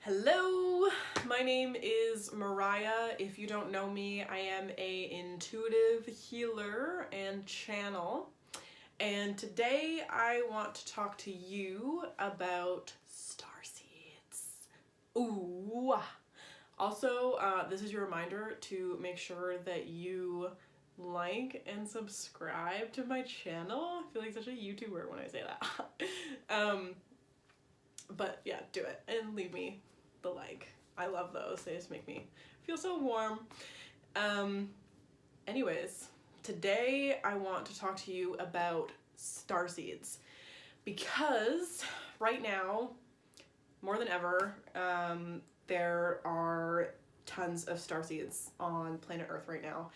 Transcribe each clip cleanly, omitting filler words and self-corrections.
Hello, my name is Mariah. If you don't know me, I am a intuitive healer and channel. And today I want to talk to you about starseeds. Ooh. Also, this is your reminder to make sure that you like and subscribe to my channel. I feel like such a YouTuber when I say that. But yeah, do it and leave me the like. I love those. They just make me feel so warm. Anyways, today I want to talk to you about starseeds because right now, more than ever, there are tons of starseeds on planet Earth right now.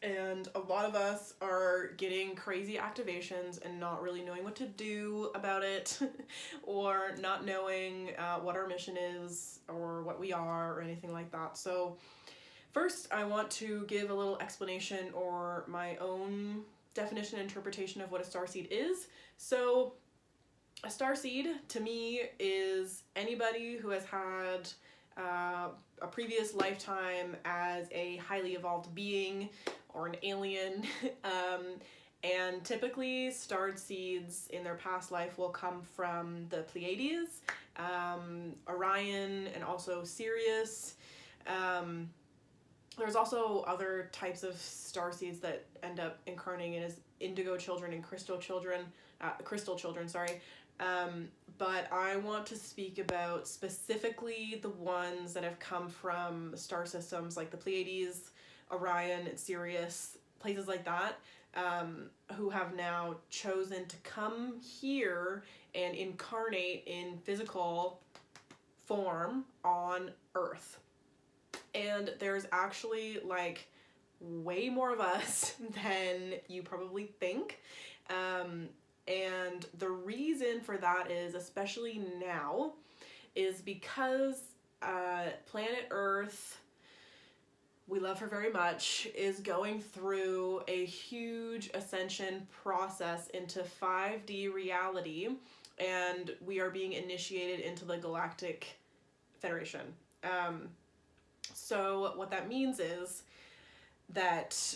And a lot of us are getting crazy activations and not really knowing what to do about it or not knowing what our mission is or what we are or anything like that. So first, I want to give a little explanation or my own definition and interpretation of what a starseed is. So a starseed to me is anybody who has had a previous lifetime as a highly evolved being or an alien. And typically starseeds in their past life will come from the Pleiades, Orion, and also Sirius. There's also other types of starseeds that end up incarnating as indigo children and crystal children, but I want to speak about specifically the ones that have come from star systems like the Pleiades, Orion, and Sirius, places like that, who have now chosen to come here and incarnate in physical form on Earth. And there's actually like way more of us than you probably think. And the reason for that is, especially now, is because planet Earth, we love her very much, is going through a huge ascension process into 5D reality, and we are being initiated into the Galactic Federation. So what that means is that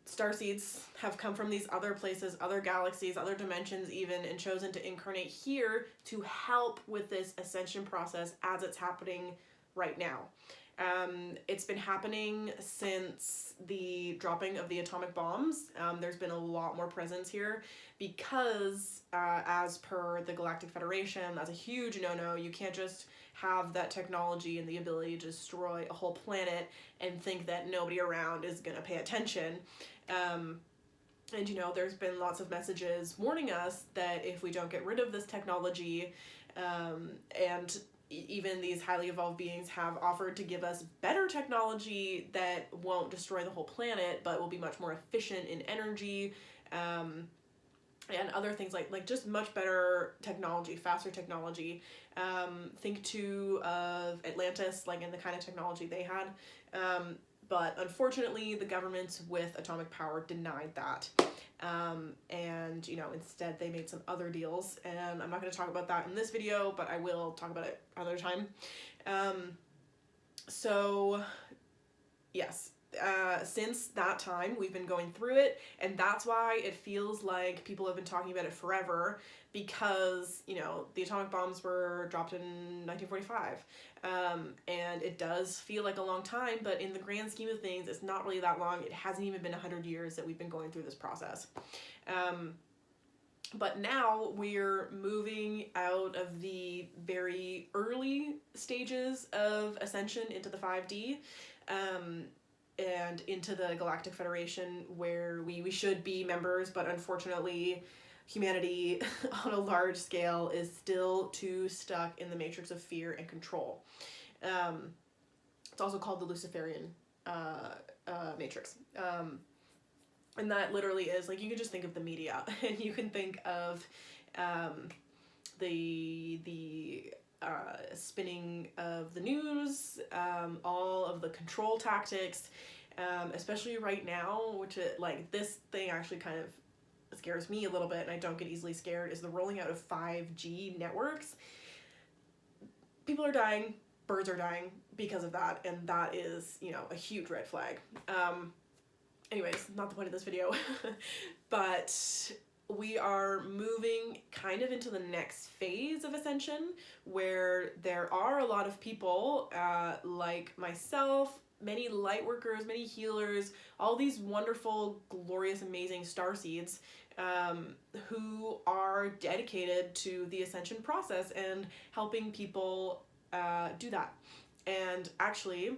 starseeds have come from these other places, other galaxies, other dimensions even, and chosen to incarnate here to help with this ascension process as it's happening right now. It's been happening since the dropping of the atomic bombs. There's been a lot more presence here because, as per the Galactic Federation, that's a huge no-no. You can't just have that technology and the ability to destroy a whole planet and think that nobody around is going to pay attention. And you know, there's been lots of messages warning us that if we don't get rid of this technology, and even these highly evolved beings have offered to give us better technology that won't destroy the whole planet, but will be much more efficient in energy, and other things like just much better technology, faster technology. Think too of Atlantis, like in the kind of technology they had. But unfortunately, the governments with atomic power denied that. And, you know, instead they made some other deals. And I'm not going to talk about that in this video, but I will talk about it another time. So, yes. Since that time, we've been going through it, and that's why it feels like people have been talking about it forever, because, you know, the atomic bombs were dropped in 1945, and it does feel like a long time, but in the grand scheme of things, it's not really that long. It hasn't even been 100 years that we've been going through this process. But now we're moving out of the very early stages of ascension into the 5D, and into the Galactic Federation, where we should be members, but unfortunately humanity on a large scale is still too stuck in the matrix of fear and control. It's also called the Luciferian Matrix. And that literally is, like, you can just think of the media, and you can think of the spinning of the news, all of the control tactics, especially right now, which this thing actually kind of scares me a little bit, and I don't get easily scared, is the rolling out of 5G networks. people are dying, birds are dying because of that, and that is, you know, a huge red flag. Anyways, not the point of this video, but we are moving kind of into the next phase of ascension, where there are a lot of people like myself, many light workers, many healers, all these wonderful, glorious, amazing starseeds who are dedicated to the ascension process and helping people do that. And actually,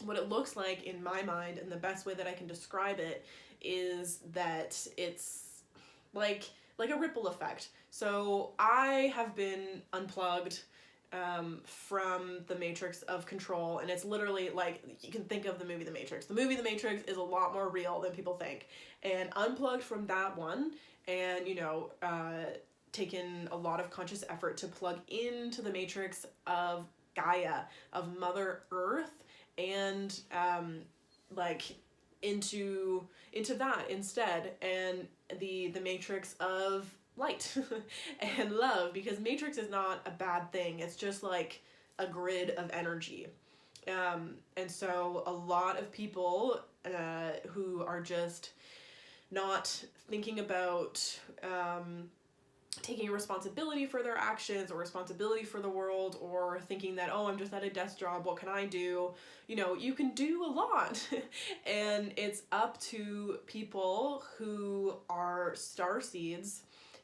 what it looks like in my mind, and the best way that I can describe it, is that it's like a ripple effect. So I have been unplugged from the matrix of control, and it's literally like, you can think of the movie The Matrix. The movie The Matrix is a lot more real than people think, and unplugged from that one, and, you know, taken a lot of conscious effort to plug into the matrix of Gaia, of Mother Earth, and like into that instead, and the matrix of light and love, because matrix is not a bad thing, it's just like a grid of energy. And so a lot of people who are just not thinking about taking responsibility for their actions or responsibility for the world, or thinking that, oh, I'm just at a desk job, what can I do? You know, you can do a lot. And it's up to people who are starseeds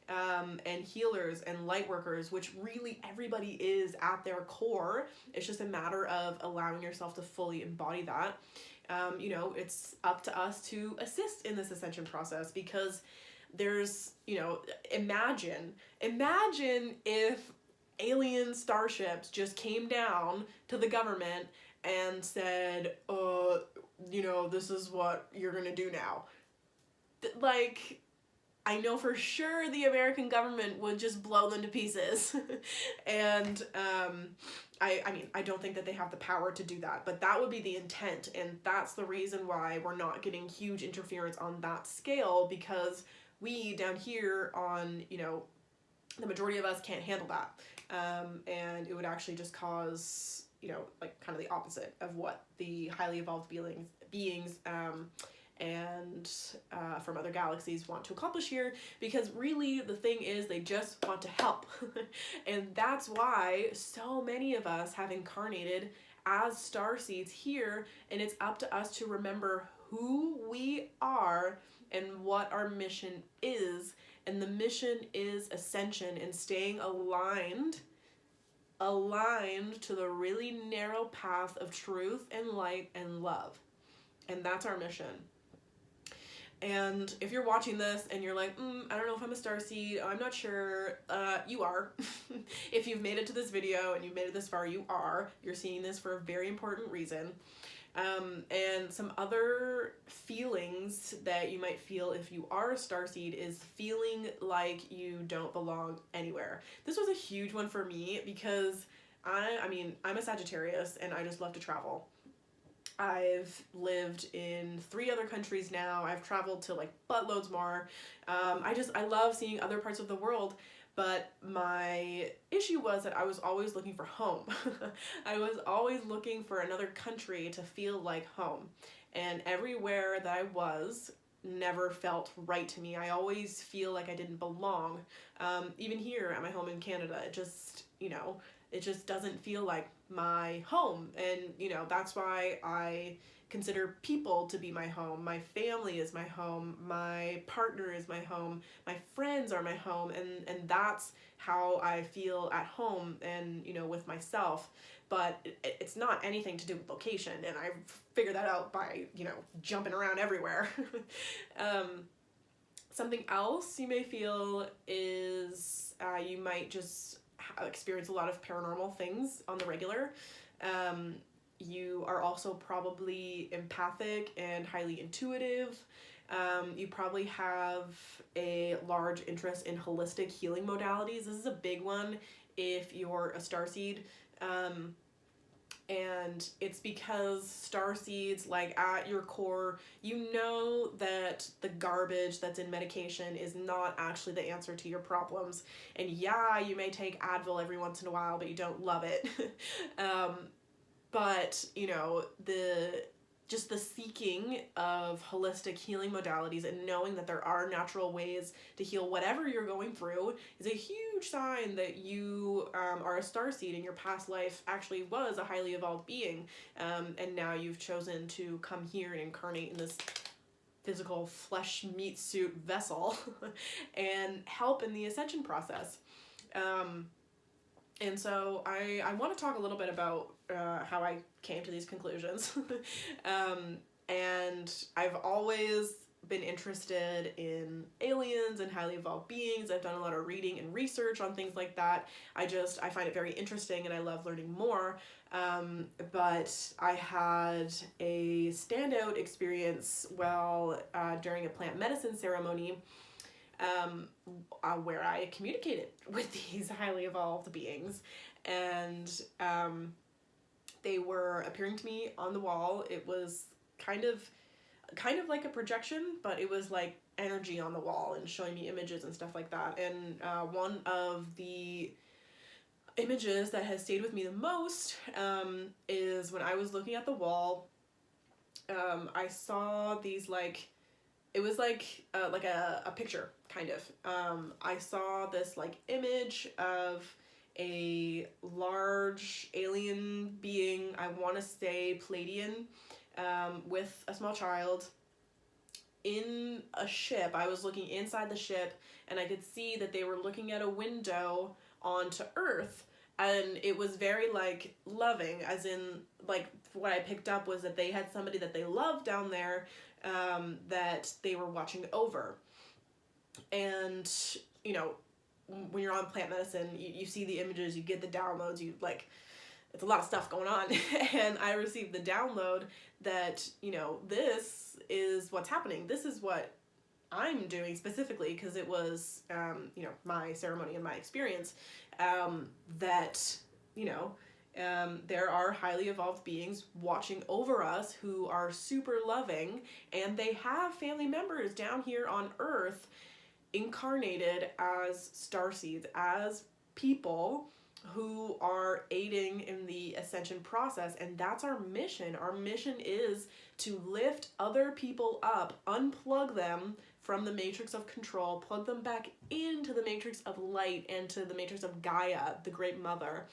and healers and light workers, which really everybody is at their core. It's just a matter of allowing yourself to fully embody that. You know, it's up to us to assist in this ascension process, because there's, you know, imagine if alien starships just came down to the government and said, you know, this is what you're gonna do now. Like, I know for sure the American government would just blow them to pieces. And I mean, I don't think that they have the power to do that, but that would be the intent, and that's the reason why we're not getting huge interference on that scale, because we down here on, you know, the majority of us can't handle that. And it would actually just cause, you know, like kind of the opposite of what the highly evolved beings and from other galaxies want to accomplish here, because really the thing is they just want to help. And that's why so many of us have incarnated as starseeds here, and it's up to us to remember who we are and what our mission is. And the mission is ascension and staying aligned to the really narrow path of truth and light and love. And that's our mission. And if you're watching this and you're like, I don't know if I'm a starseed, I'm not sure, you are. If you've made it to this video and you've made it this far, you are. You're seeing this for a very important reason. And some other feelings that you might feel if you are a starseed is feeling like you don't belong anywhere. This was a huge one for me, because I mean, I'm a Sagittarius and I just love to travel. I've lived in 3 other countries now. I've traveled to like buttloads more. I love seeing other parts of the world. But my issue was that I was always looking for home. I was always looking for another country to feel like home. And everywhere that I was never felt right to me. I always feel like I didn't belong. Even here at my home in Canada, it just, you know, it just doesn't feel like my home. And, you know, that's why I consider people to be my home. My family is my home. My partner is my home. My friends are my home. And that's how I feel at home and, you know, with myself. But it's not anything to do with location. And I figured that out by, you know, jumping around everywhere. Something else you may feel is you might just experience a lot of paranormal things on the regular. You are also probably empathic and highly intuitive. You probably have a large interest in holistic healing modalities. This is a big one if you're a starseed. And it's because starseeds, like, at your core, you know that the garbage that's in medication is not actually the answer to your problems. And yeah, you may take Advil every once in a while, but you don't love it. But, you know, just the seeking of holistic healing modalities and knowing that there are natural ways to heal whatever you're going through is a huge sign that you are a starseed and your past life actually was a highly evolved being, and now you've chosen to come here and incarnate in this physical flesh meat suit vessel and help in the ascension process. And so I want to talk a little bit about how I came to these conclusions. And I've always been interested in aliens and highly evolved beings. I've done a lot of reading and research on things like that. I find it very interesting and I love learning more. But I had a standout experience during a plant medicine ceremony where I communicated with these highly evolved beings, and they were appearing to me on the wall. It was kind of like a projection, but it was like energy on the wall and showing me images and stuff like that. And one of the images that has stayed with me the most is when I was looking at the wall. I saw these it was like a picture, kind of. I saw this like image of a large alien being, I want to say Palladian, with a small child in a ship. I was looking inside the ship and I could see that they were looking at a window onto Earth. And it was very like loving, as in like what I picked up was that they had somebody that they loved down there, that they were watching over. And, you know, when you're on plant medicine, you see the images, you get the downloads, it's a lot of stuff going on. And I received the download that, you know, this is what's happening. This is what I'm doing specifically, because it was, you know, my ceremony and my experience, that, you know, there are highly evolved beings watching over us who are super loving, and they have family members down here on Earth incarnated as starseeds, as people who are aiding in the ascension process. And that's our mission. Our mission is to lift other people up, unplug them from the matrix of control, plug them back into the matrix of light and to the matrix of Gaia, the Great Mother,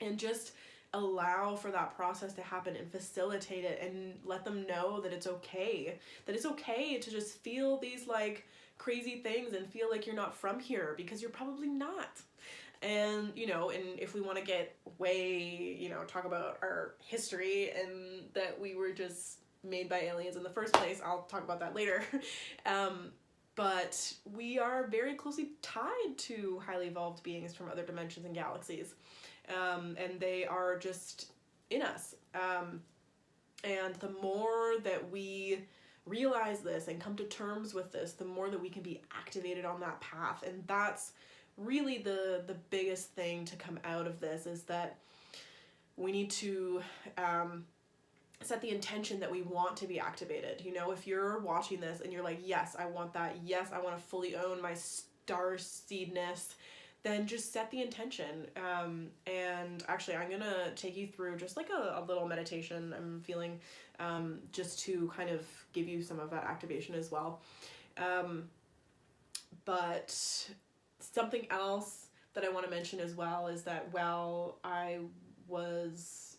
and just allow for that process to happen and facilitate it and let them know that it's okay to just feel these like crazy things and feel like you're not from here, because you're probably not. And, you know, and if we want to get way, you know, talk about our history and that we were just made by aliens in the first place, I'll talk about that later. But we are very closely tied to highly evolved beings from other dimensions and galaxies. And they are just in us. And the more that we realize this and come to terms with this, the more that we can be activated on that path. And that's really the biggest thing to come out of this, is that we need to set the intention that we want to be activated. You know, if you're watching this and you're like, yes, I want that, yes, I want to fully own my starseedness, then just set the intention. And actually, I'm gonna take you through just like a little meditation I'm feeling, just to kind of give you some of that activation as well. But something else that I want to mention as well is that while I was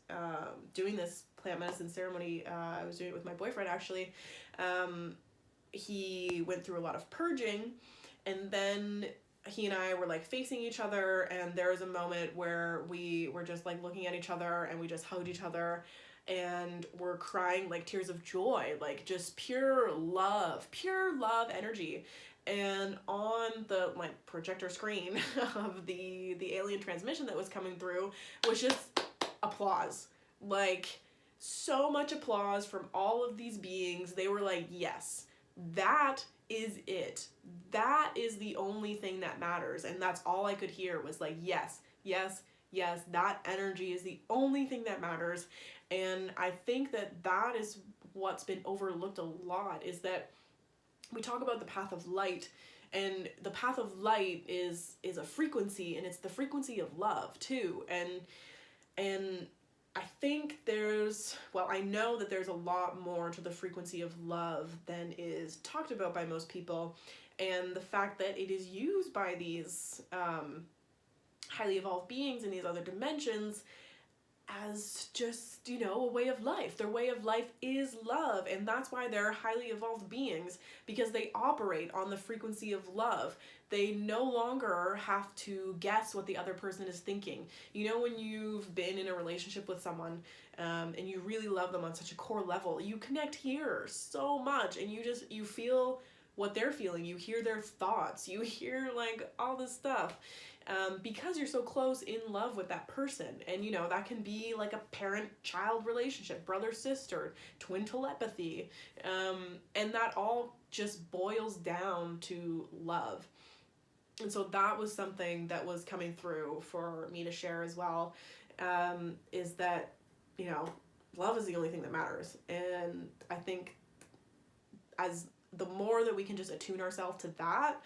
doing this plant medicine ceremony, I was doing it with my boyfriend actually, he went through a lot of purging, and then he and I were like facing each other, and there was a moment where we were just like looking at each other and we just hugged each other and we're crying like tears of joy, like just pure love energy. And on the like projector screen of the alien transmission that was coming through was just applause, like so much applause from all of these beings. They were like, yes, that is it. That is the only thing that matters. And that's all I could hear was like, yes, yes, Yes, that energy is the only thing that matters. And I think that that is what's been overlooked a lot, is that we talk about the path of light, and the path of light is a frequency, and it's the frequency of love too. And I think I know that there's a lot more to the frequency of love than is talked about by most people. And the fact that it is used by these highly evolved beings in these other dimensions as just, a way of life. Their way of life is love, and that's why they're highly evolved beings, because they operate on the frequency of love. They no longer have to guess what the other person is thinking. When you've been in a relationship with someone, and you really love them on such a core level, you connect here so much, and you feel what they're feeling, you hear their thoughts, you hear all this stuff. Because you're so close in love with that person. And that can be like a parent-child relationship, brother-sister, twin telepathy, and that all just boils down to love. And so that was something that was coming through for me to share as well, is that love is the only thing that matters. And I think as the more that we can just attune ourselves to that,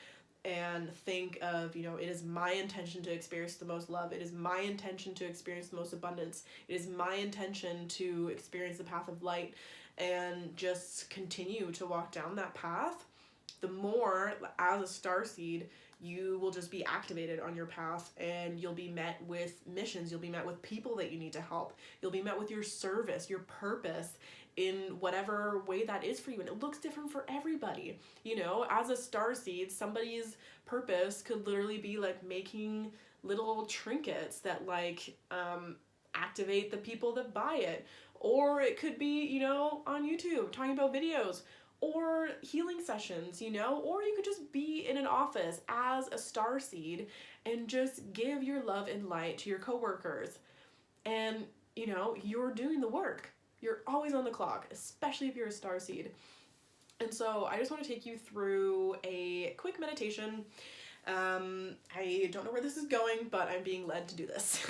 and think of, it is my intention to experience the most love. It is my intention to experience the most abundance. It is my intention to experience the path of light, and just continue to walk down that path. The more, as a starseed, you will just be activated on your path, and you'll be met with missions. You'll be met with people that you need to help. You'll be met with your service, your purpose, in whatever way that is for you. And it looks different for everybody. As a starseed, somebody's purpose could literally be making little trinkets that activate the people that buy it. Or it could be, on YouTube talking about videos, or healing sessions, or you could just be in an office as a starseed and just give your love and light to your coworkers. And, you're doing the work. You're always on the clock, especially if you're a starseed. And so I just want to take you through a quick meditation. I don't know where this is going, but I'm being led to do this.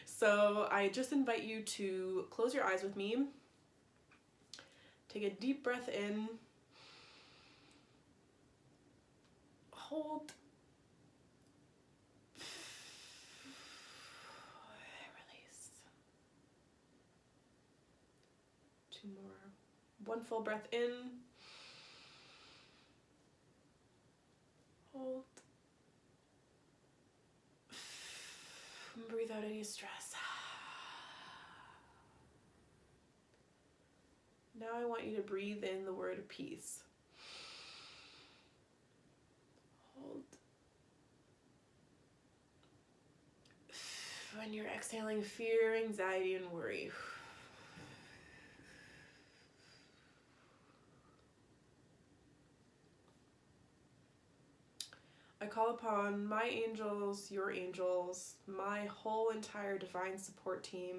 So I just invite you to close your eyes with me. Take a deep breath in. Hold. Release. 2 more. 1 full breath in. Hold. Breathe out any stress. Now I want you to breathe in the word peace. Hold. When you're exhaling fear, anxiety, and worry. I call upon my angels, your angels, my whole entire divine support team,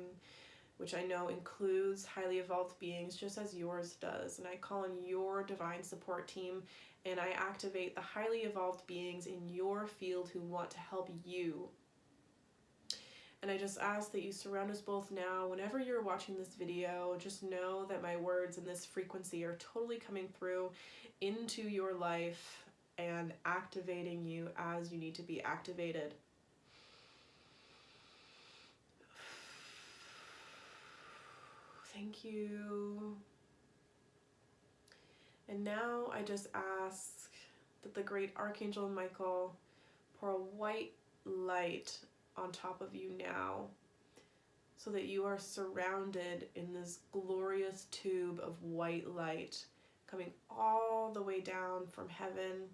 which I know includes highly evolved beings just as yours does. And I call on your divine support team, and I activate the highly evolved beings in your field who want to help you. And I just ask that you surround us both now. Whenever you're watching this video, just know that my words in this frequency are totally coming through into your life and activating you as you need to be activated. Thank you. And now I just ask that the great Archangel Michael pour a white light on top of you now, so that you are surrounded in this glorious tube of white light coming all the way down from heaven,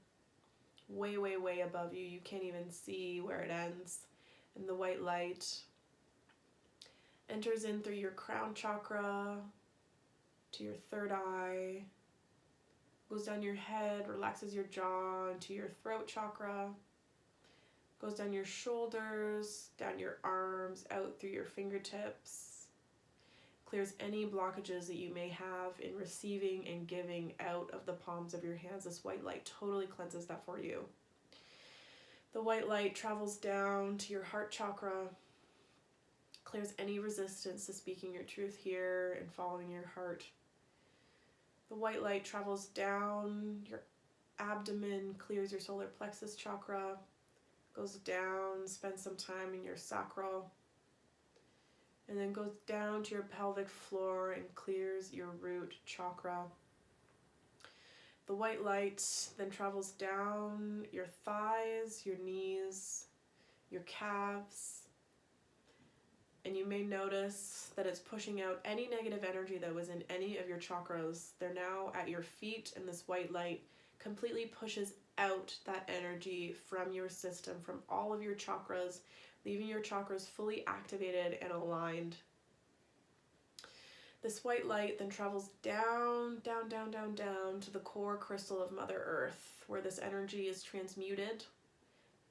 way, way, way above you. You can't even see where it ends. And the white light enters in through your crown chakra to your third eye, goes down your head, relaxes your jaw into your throat chakra, goes down your shoulders, down your arms, out through your fingertips, clears any blockages that you may have in receiving and giving out of the palms of your hands. This white light totally cleanses that for you. The white light travels down to your heart chakra, clears any resistance to speaking your truth here and following your heart. The white light travels down your abdomen, clears your solar plexus chakra, goes down, spends some time in your sacral, and then goes down to your pelvic floor and clears your root chakra. The white light then travels down your thighs, your knees, your calves, and you may notice that it's pushing out any negative energy that was in any of your chakras. They're now at your feet, and this white light completely pushes out that energy from your system, from all of your chakras, leaving your chakras fully activated and aligned. This white light then travels down, down, down, down, down to the core crystal of Mother Earth, where this energy is transmuted,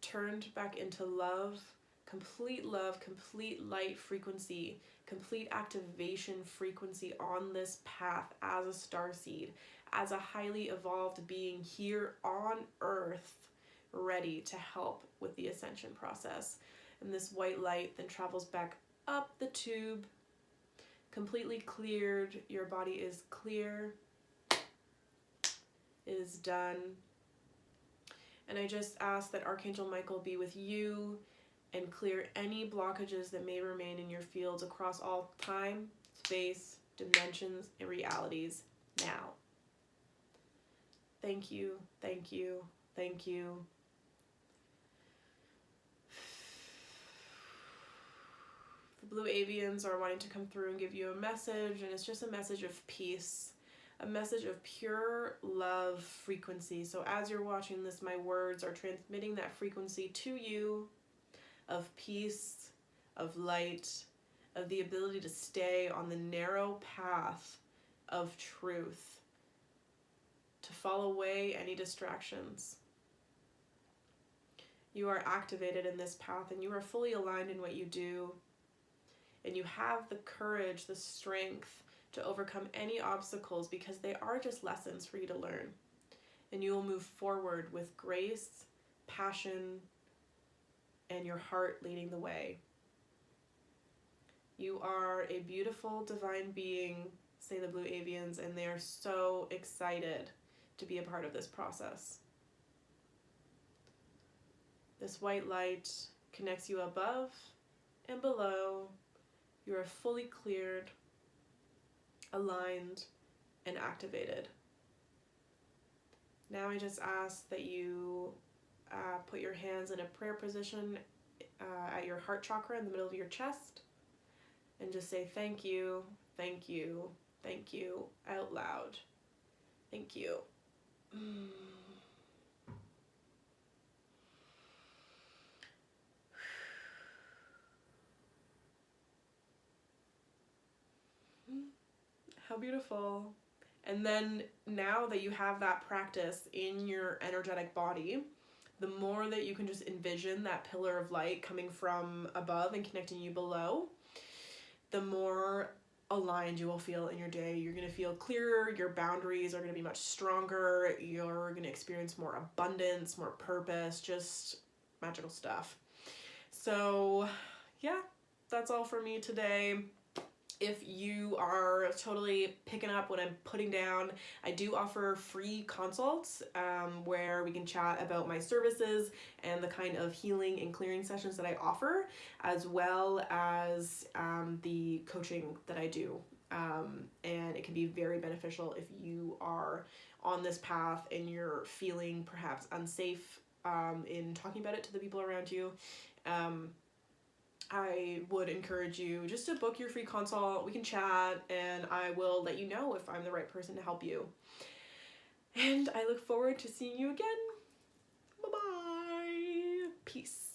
turned back into love, complete light frequency, complete activation frequency on this path as a starseed, as a highly evolved being here on Earth, ready to help with the ascension process. And this white light then travels back up the tube, completely cleared. Your body is clear. It is done. And I just ask that Archangel Michael be with you and clear any blockages that may remain in your fields across all time, space, dimensions, and realities now. Thank you, thank you, thank you. The Blue Avians are wanting to come through and give you a message, and it's just a message of peace, a message of pure love frequency. So as you're watching this, my words are transmitting that frequency to you, of peace, of light, of the ability to stay on the narrow path of truth, to fall away any distractions. You are activated in this path, and you are fully aligned in what you do, and you have the courage, the strength to overcome any obstacles, because they are just lessons for you to learn, and you will move forward with grace, passion, and your heart leading the way. You are a beautiful divine being, say the Blue Avians, and they are so excited to be a part of this process. This white light connects you above and below. You are fully cleared, aligned, and activated. Now I just ask that you put your hands in a prayer position at your heart chakra in the middle of your chest, and just say thank you, thank you, thank you out loud. Thank you. How beautiful. And then now that you have that practice in your energetic body, the more that you can just envision that pillar of light coming from above and connecting you below, the more aligned you will feel in your day. You're going to feel clearer, your boundaries are going to be much stronger, you're going to experience more abundance, more purpose, just magical stuff. So yeah, that's all for me today. If you are totally picking up what I'm putting down, I do offer free consults where we can chat about my services and the kind of healing and clearing sessions that I offer, as well as the coaching that I do. And it can be very beneficial if you are on this path and you're feeling perhaps unsafe in talking about it to the people around you. I would encourage you just to book your free consult. We can chat, and I will let you know if I'm the right person to help you. And I look forward to seeing you again. Bye-bye. Peace.